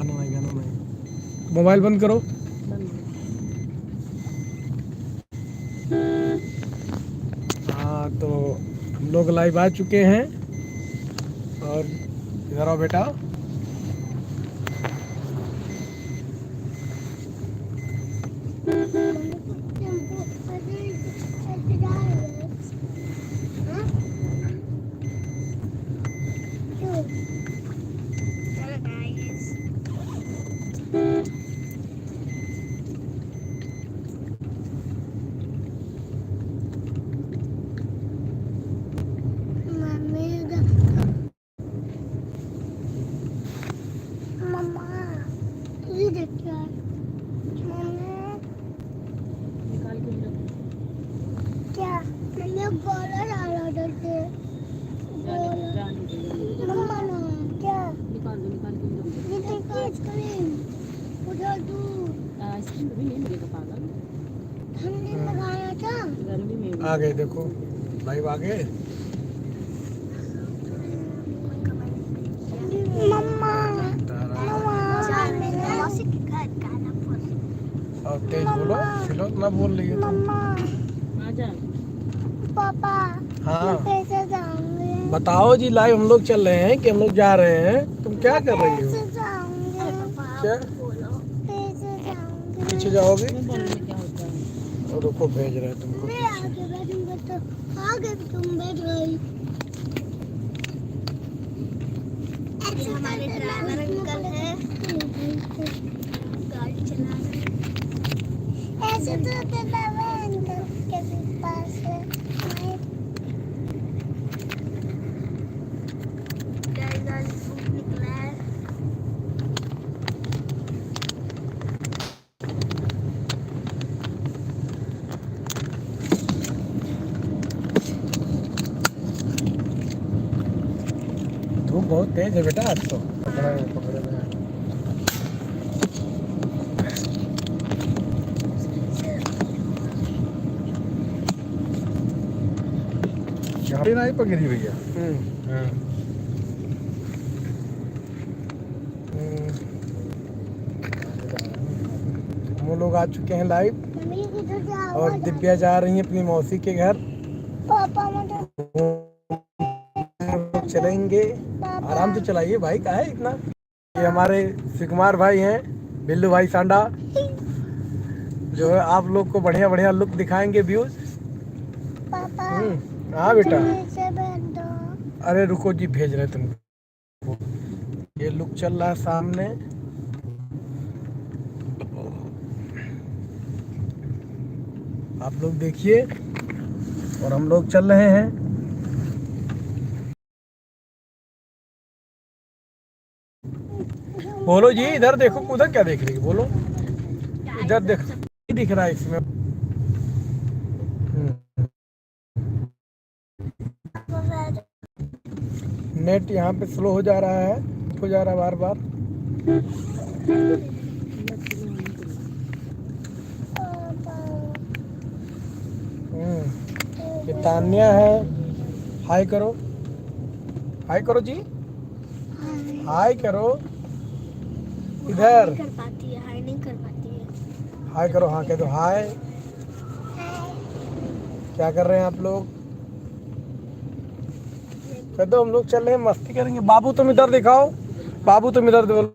गाना नहीं। मोबाइल बंद करो। हाँ तो हम लोग लाइव आ चुके हैं और इधर आओ बेटा। आ गए देखो लाइव आ गए। और तेज बोलो, चलो ना बोल रही है पापा। हाँ बताओ जी, लाइव हम लोग चल रहे हैं कि हम लोग जा रहे हैं, तुम क्या कर रही हो? क्या पीछे जाओगे? और रुको भेज रहे हैं तुमको ये हमारे ड्राइवर अंकल है, गाड़ी चला रहे हैं। ऐसे तो ड्राइवर अंकल के भी पास है। गाड़ी धूप निकला है। धूप बहुत तेज है बेटा आज तो। पकड़े में गाड़ी नहीं पकड़ी भैया। हम लोग आ चुके हैं लाइव और दिव्या जा रही है अपनी मौसी के घर। चलेंगे, आराम से चलाइए भाई, का है इतना। ये हमारे शिवकुमार भाई हैं, बिल्लू भाई सांडा, जो है आप लोग को बढ़िया बढ़िया लुक दिखाएंगे, व्यूज। हाँ बेटा, अरे रुको जी, भेज रहे तुमको। ये लुक चल रहा है सामने। आप लोग देखिए और हम लोग चल रहे हैं। बोलो जी, इधर देखो, उधर क्या देख रही है? बोलो, इधर देखो, नहीं दिख रहा है इसमें। नेट यहाँ पे स्लो हो जा रहा है, हो जा रहा है बार बार। ये तान्या है, हाय करो, हाय करो जी, हाय करो। इधर कर पाती है, हाय नहीं कर पाती है। हाय करो, हाँ कह दो हाय। क्या कर रहे हैं आप लोग? कह दो हम लोग चल रहे हैं, मस्ती करेंगे। बाबू तुम इधर दिखाओ, बाबू तुम इधर बोलो।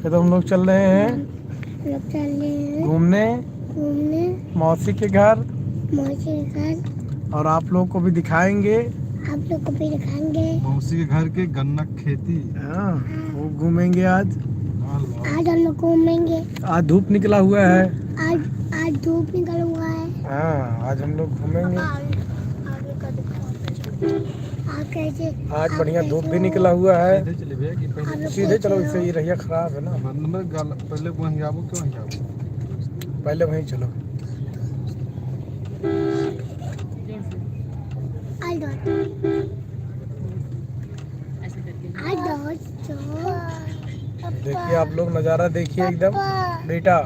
कह दो हम लोग चल रहे हैं घूमने मौसी के घर, और आप लोग को भी दिखाएंगे, मौसी के घर के गन्ना खेती। हाँ वो घूमेंगे आज हम लोग घूमेंगे। आज धूप निकला हुआ है। आज धूप निकला हुआ है। हाँ आज हम लोग घूमेंगे। आगे का दिखाओ। आज बढ़िया धूप भी निकला हुआ है। सीधे चले भैया कि पहले सीधे चलो, इससे ये रहिया खराब है ना। पहले वहीं आबो, क्यों वहीं आबो? पहले वहीं चलो। देखिए आप लोग नज़ारा देखिए एकदम बेटा।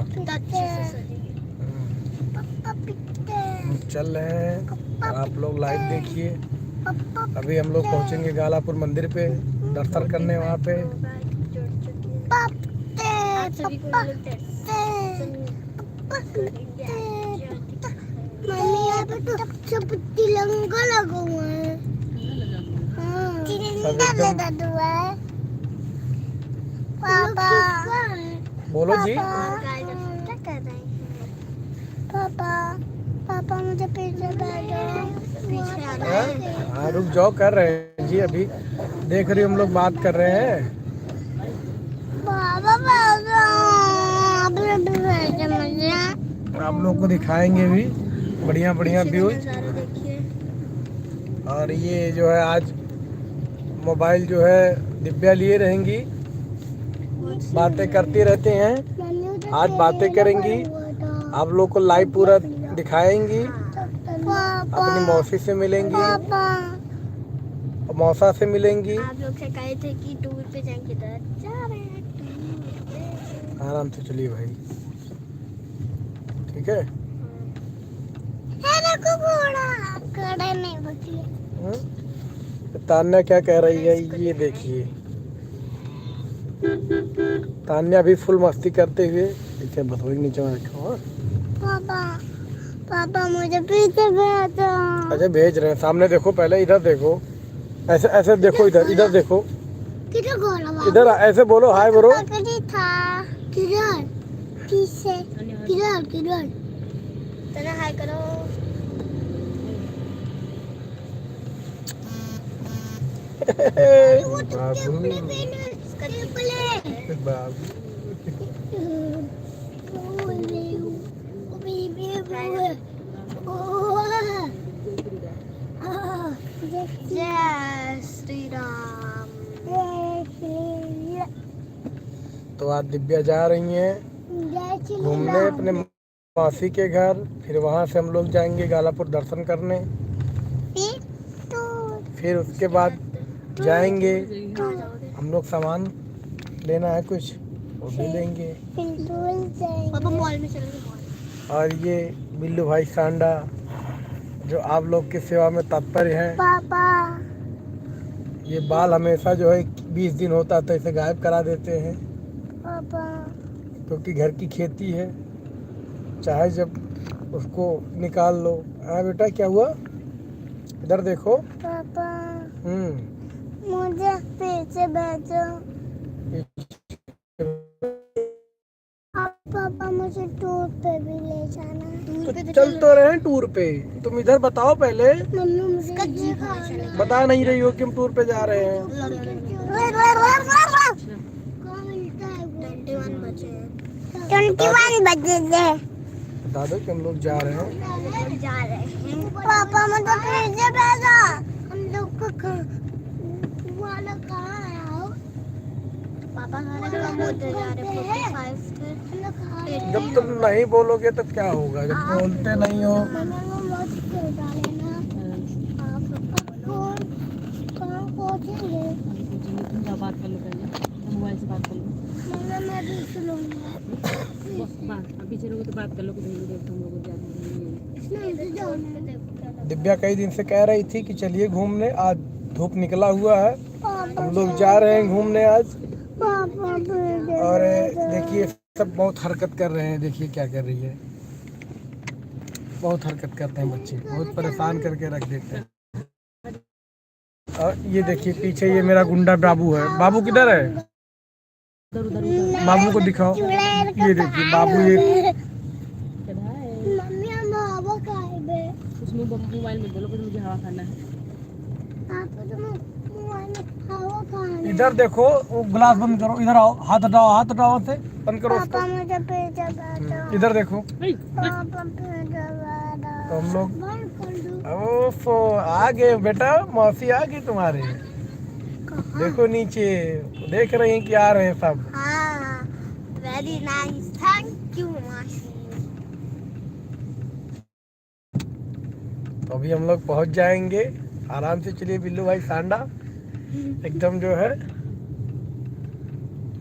चल रहे हैं और आप लोग लाइव देखिए। अभी हम लोग पहुंचेंगे गालापुर मंदिर पे दर्शन करने वहाँ पे। मम्मी यहाँ पे तो सब तिरंगा लगा हुआ है। तिरंगा लगा हुआ है। पापा बोलो जी। क्या कर रहे हैं? पापा पापा मुझे पीछे बैठो। पीछे आना है। हाँ रुक जाओ, कर रहे हैं जी। अभी देख रही हम लोग बात कर रहे हैं। पापा पापा आप लोग को दिखाएंगे भी बढ़िया बढ़िया व्यूज। और ये जो है आज मोबाइल जो है दिव्या लिए रहेंगी, बातें करती रहते हैं। आज बातें करेंगी, आप लोग को लाइव पूरा दिखाएंगी। अपनी मौसी से मिलेंगी, मौसा से मिलेंगी। आप लोग से कहे थे कि टूर पे जाएंगे तो जा रहे हैं टूर पे। आराम से चलिए भाई, ठीक है। देखो घोड़ा खड़े नहीं बची। तान्या क्या कह रही है ये देखिए। तान्या भी फुल मस्ती करते हुए इसे बतौर नीचे में रखो। हाँ? पापा पापा मुझे पीछे भेजो। अच्छा भेज रहे हैं, सामने देखो, पहले इधर देखो, ऐसे ऐसे देखो, इधर इधर देखो, किधर घोड़ा? इधर ऐसे बोलो, हाय बोलो। पकड़ी था किधर? पीछे किधर किधर? चलो हाय करो। बाबू बाबू जय श्री राम। तो आज दिव्या जा रही हैं घूमने अपने मौसी के घर। फिर वहाँ से हम लोग जाएंगे गालापुर दर्शन करने। फिर उसके बाद जाएंगे हम लोग, सामान लेना है कुछ, वो भी लेंगे। पापा मॉल में चलेंगे। और ये बिल्लू भाई सांडा जो आप लोग की सेवा में तत्पर हैं। पापा ये बाल हमेशा जो है 20 दिन होता है तो इसे गायब करा देते हैं, पापा क्योंकि घर की खेती है, चाहे जब उसको निकाल लो। हाँ बेटा क्या हुआ, इधर देखो। पापा मुझे पीछे बैठो। पापा मुझे टूर पे भी ले जाना। तो चल तो रहे हैं टूर पे, तुम इधर बताओ पहले। मम्मी मुझे खाना बता नहीं रही हो कि हम टूर पे जा रहे हैं। कौन मिलता है? 21 बजे बता दो कि हम लोग जा रहे हैं। जा रहे हैं। पापा मुझे पीछे भेजा। हम लोग को वाला कहाँ है? पापा खाने बोलते जा रहे हैं। जब तुम नहीं बोलोगे तो क्या होगा, जब बोलते नहीं हो। बात कर लो पहले, मोबाइल से बात कर लो। अभी चलोगे तो बात कर लो, दिव्या कई दिन से कह रही थी कि चलिए घूमने, आज धूप निकला हुआ है, हम लोग जा रहे हैं घूमने आज। और देखिए सब बहुत हरकत कर रहे हैं, देखिए क्या कर रही है, बहुत हरकत करते हैं बच्चे, बहुत परेशान करके रख देते हैं। और ये देखिए पीछे ये मेरा गुंडा बाबू है। बाबू किधर है? बाबू को दिखाओ। ये देखिए बाबू, ये उसमें मोबाइल में बोलो कि मुझे हवा खाना है। इधर देखो, वो ग्लास बंद करो, इधर आओ, हाथ हटाओ, हाथ हटाओ से बंद करो उसको। इधर देखो। तो हम लोग ओफो आ गए बेटा, मौसी आ गई तुम्हारे। देखो नीचे देख रहे हैं कि आ रहे हैं सब। वेरी नाइस, थैंक यू मौसी। तो अभी हम लोग पहुंच जाएंगे, आराम से चलिए बिल्लू भाई सांडा, एकदम जो है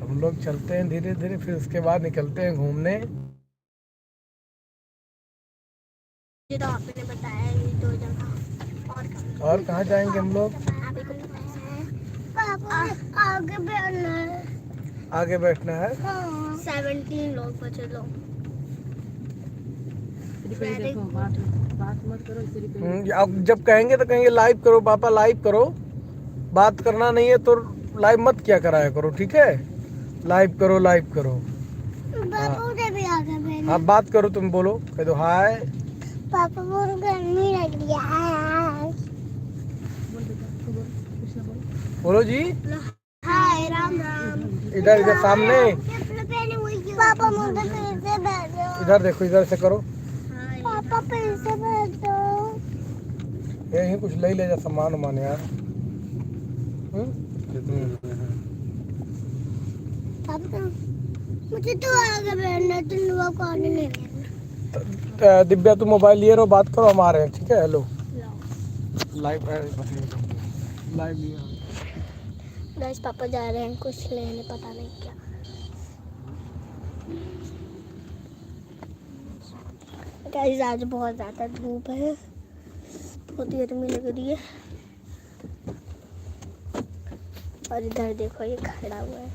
हम लोग चलते हैं धीरे धीरे। फिर उसके बाद निकलते हैं घूमने। ये तो आपने बताया ये 2 जगह। और कहाँ जाएंगे हम लोग? पापा आगे बैठना है। आगे बैठना है। 17 लोग बचे लोग। देखो बात बात मत करो इसे। अब जब कहेंगे तो कहेंगे लाइव करो पापा, लाइव करो। बात करना नहीं है तो लाइव मत क्या कराया करो, ठीक है? लाइव करो, लाइव करो। पापा उधर भी आगे बैठना। आप बात करो, तुम बोलो, कह दो हाय। पापा बहुत गर्मी लग रही है। बोलो जी। हाय राम राम। इधर इधर सामने, पापा मुझे फिर से बैठो। इधर देखो, इधर से करो। पापा फिर से बैठो। यही कुछ ले जा सामान वामान यार। पापा मुझे तो आगे बैठना, तुम लोगों को आने नहीं देना। दिव्या तुम मोबाइल लिए रहो, बात करो, हम आ रहे हैं, ठीक है? हेलो लाइव लाइव लिया। गाइस पापा जा रहे हैं कुछ लेने, पता नहीं क्या। गाइस आज बहुत ज़्यादा धूप है, बहुत गर्मी लग रही है। और इधर देखो ये खड़ा हुआ है।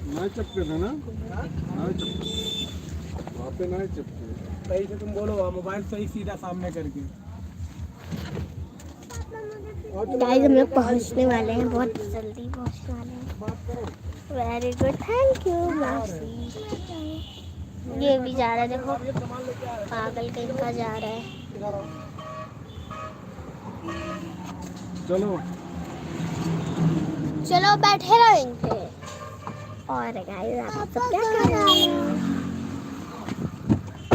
ना चपके थे ना, ना चपके, वहाँ पे ना चपके। सही से तुम बोलो, मोबाइल सही सीधा सामने करके। गाइस हम लोग पहुंचने वाले हैं, बहुत जल्दी पहुंचने वाले हैं। वेरी गुड, थैंक यू मासी। ये भी जा रहा है, देखो पागल कहीं का जा रहा है। चलो चलो बैठे रहेंगे। और गाइस आप सब क्या कर रहे हैं?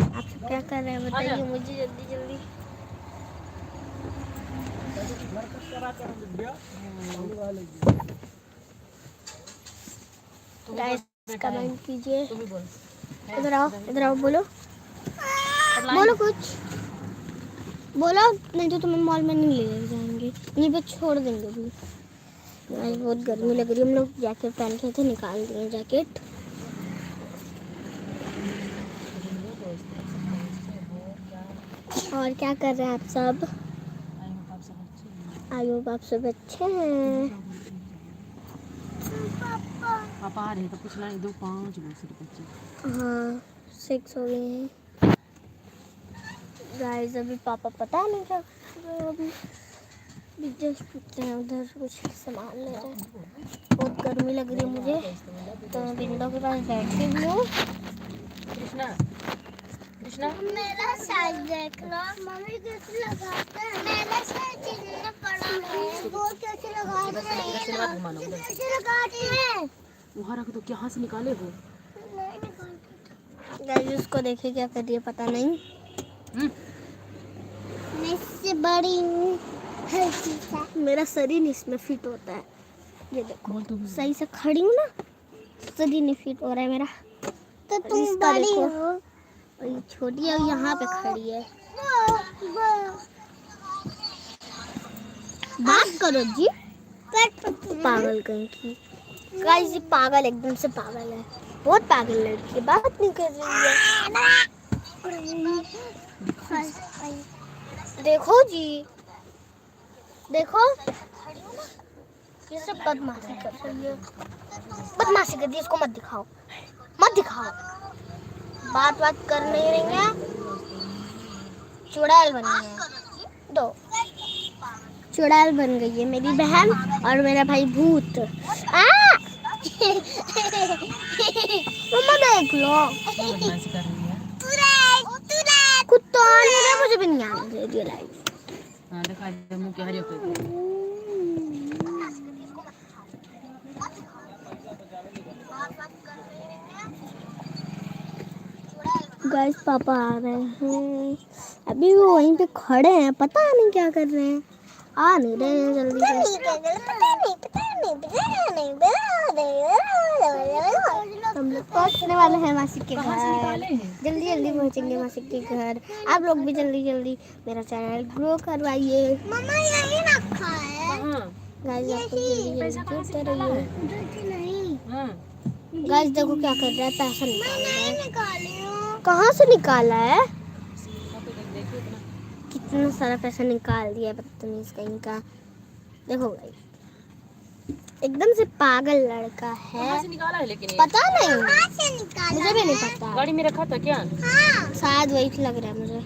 आप सब क्या कर रहे हैं बताइए मुझे जल्दी जल्दी। गाइस कमेंट कीजिए। इधर आओ बोलो बोलो कुछ बोलो, नहीं तो तुम्हें मॉल में नहीं ले जाएंगे, यहीं पे छोड़ देंगे भी। गाइस बहुत गर्मी लग रही है, हम लोग जैकेट पहन के थे, निकाल दिए जैकेट। और क्या कर रहे हैं आप सब? आई होप आप सब अच्छे हैं। पापा आ रहे तो कुछ नहीं, 2 5 बच्चे। हाँ 6 हो गए हैं। गाइस अभी पापा पता नहीं क्या कर रहे हैं, अभी जस्ट उठते हैं, उधर कुछ सामान ले रहे हैं। बहुत गर्मी लग रही है मुझे, तो मैं विंडो के पास बैठी हुई हूँ। कृष्णा कृष्णा मेरा साइज देख लो मम्मी, कैसे लगाते हैं। मेरा साइज इतना बड़ा है, बहुत कैसे लगाते हैं, कैसे लगाते हैं। वहाँ रख दो, क्या से निकाले हो? गाइस उसको देखिए क्या कर रही है, पता नहीं। मैं इससे बड़ी हूँ, मेरा शरीर इसमें फिट होता है। ये देखो सही से खड़ी हूँ ना, शरीर नहीं फिट हो रहा है मेरा। तो तुम बड़ी हो और ये छोटी है, यहाँ पे खड़ी है। बात करो जी, पागल कहीं की। गाइस ये पागल, एकदम से पागल है, बहुत पागल लड़की है, बात नहीं कर रही है। देखो जी देखो, ये सब बदमाशी कर रही है, बदमाशी कर रही है, इसको मत दिखाओ, मत दिखाओ। बात कर नहीं रही है, चुड़ैल बन गई है। दो चुड़ैल बन गई है मेरी बहन और मेरा भाई भूत। मम्मा देख लो, कुत्ता मुझे भी नहीं आने दे रहा है। हाँ दिखा दे मुंह के हरिया पे। गाइस पापा आ रहे हैं, अभी वो वहीं पे खड़े हैं, पता नहीं क्या कर रहे हैं, आ नहीं रहे हैं जल्दी से। हम लोग पहुंचने वाले हैं मासी के घर, जल्दी जल्दी पहुंचेंगे मासी के घर। आप लोग भी जल्दी जल्दी मेरा चैनल ग्रो करवाइए। मम्मा यही रखा है गाइस, आप लोग जल्दी जल्दी करते रहिए। गाइस देखो क्या कर रहा है, पैसा निकाल रहा है। कहाँ से निकाला है? इतना सारा पैसा निकाल दिया बदतमीज कहीं का। देखो भाई एकदम से पागल लड़का है। कहाँ से निकाला है लेकिन ये? पता नहीं मुझे भी नहीं पता। गाड़ी में रखा था क्या? शायद वही लग रहा है मुझे।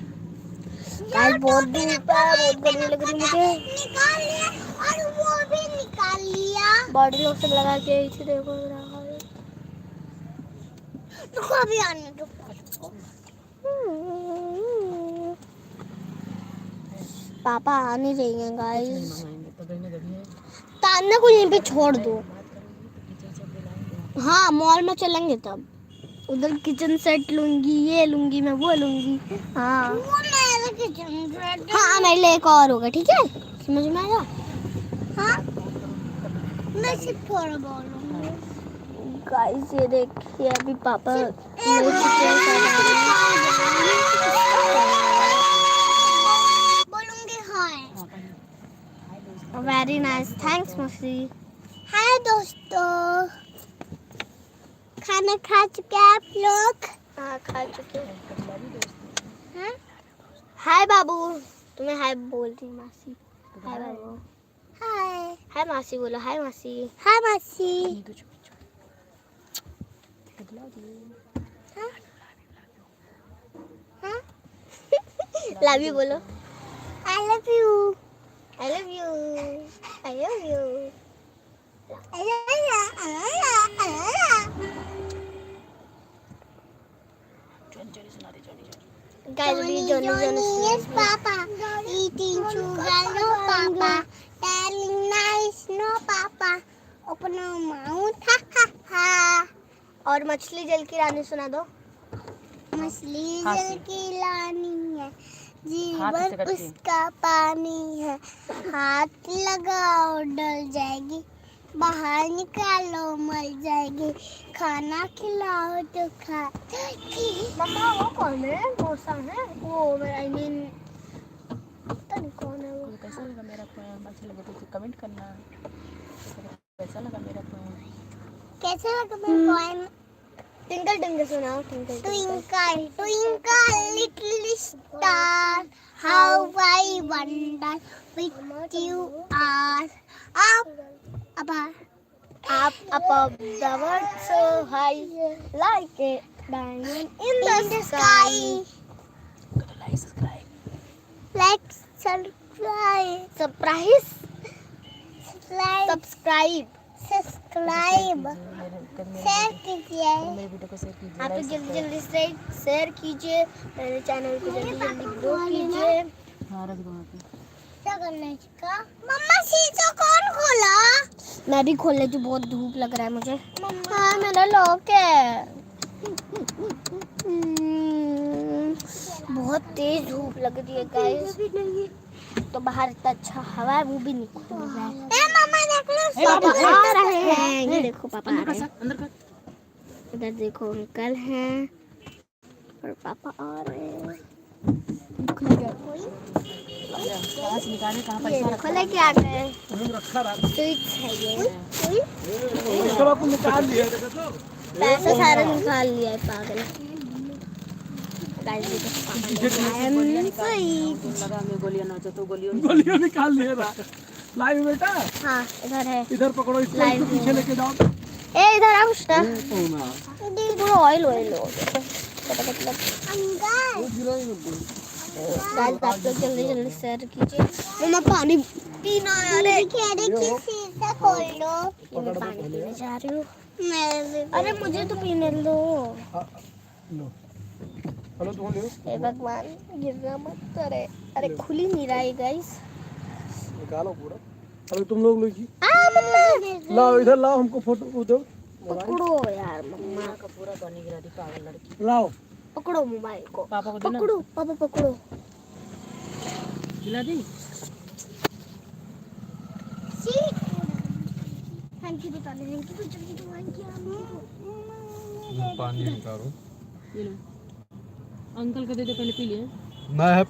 गाइस बहुत धूप है, बहुत गर्मी लग रही है मुझे। निकाल लिया और वो भी निकाल लिया। बॉडी लोशन लगा के इसे देखो रुको अभी आने दो। पापा आ नहीं रही हैं गाइस। तान्या को यहीं पे छोड़ दो। हाँ मॉल में चलेंगे तब। उधर किचन सेट लूंगी, ये लूंगी, मैं वो लूंगी। हाँ वो मेरा किचन सेट। हाँ मेरे लिए एक और होगा, ठीक है? समझ में आया? हाँ मैं सिर्फ थोड़ा बोलूंगी। गाइस ये देखिए अभी पापा बोलूंगी हाय। वेरी नाइस, थैंक्स मौसी। हाय दोस्तों, खाना खा चुके हैं आप लोग? हाँ खा चुके हैं। हाय बाबू, तुम्हें हाय बोलती मासी। हाय बाबू। हाय हाय मासी बोलो। हाय मासी। हाय मासी। लव यू बोलो। I love you. I love you. I love you. Guys, Johnny Papa eating sugar, no Papa. Telling nice, no Papa. Open your mouth, ha ha ha. और मछली जल की रानी सुना दो। मछली जल की रानी है, जीवन उसका पानी है। हाथ लगाओ डल जाएगी, बाहर निकालो मर जाएगी, खाना खिलाओ तो खा जाएगी। मम्मा वो कौन है? मौसा है वो, आई मीन पता नहीं कौन है वो। कैसा लगा मेरा पोएम? अच्छा लगा तो कमेंट करना। कैसा लगा मेरा पोएम? कैसा लगा मेरा पोएम? ट्विंकल ट्विंकल सुनाओ। Twinkle twinkle little star, how I wonder with you are up above the world so high, like a diamond in the sky. Like, subscribe. Like, subscribe. Share कीजिए। मेरे video को share कीजिए। आप जल्दी जल्दी से share कीजिए, मेरे चैनल को जल्दी जल्दी ग्रो कीजिए। हाँ रख दो वहाँ पे। क्या करना है इसका? मम्मा शीशा कौन खोला? मैं भी खोल लेती हूँ, बहुत धूप लग रहा है मुझे। हाँ मेरा लॉक है। बहुत तेज धूप लग रही है गाइस, तो बाहर इतना अच्छा हवा है वो भी नहीं खुल रहा है। पापा आ रहे हैं, ये देखो पापा आ रहे हैं। इधर देखो अंकल हैं और पापा आ रहे हैं। कहाँ से निकाले? कहाँ ये पैसा देखो लेके आ गए। रखा रहा स्विच है ये। सब आपको निकाल लिया। पैसा सारा निकाल लिया है पागल। गाइस देखो पापा ने स्विच। लगा हमें गोलियां नोचा तो गोलियां निकाल लिया था। लाइव बेटा हाँ इधर है। इधर पकड़ो, इसको लाइव इसको पीछे लेके जाओ। ए इधर आओ ना। कौन पूरा ऑयल ऑयल हो गया मतलब। गाइस आप लोग जल्दी जल्दी शेयर कीजिए। मम्मा पानी पीना है। अरे शीशा खोल दो। ये मैं पानी पीने जा रही हूँ। अरे मुझे तो पीने दो। हेलो तुम ले हे भगवान गिरना मत करे। अरे खुल ही नहीं रहा है गाइस। निकालो पूरा। अरे तुम लोग लो जी, लाओ इधर लाओ, हमको फोटो दो। पकड़ो यार मम्मा का पूरा पानी गिरा दी पागल लड़की। लाओ पकड़ो मोबाइल को। पापा को देना। पकड़ो पापा पकड़ो। दिला दी। थैंक यू बता दे। थैंक यू जल्दी थैंक यू। पानी निकालो। ये लो अंकल को दे दे, पहले पी लिए। मैं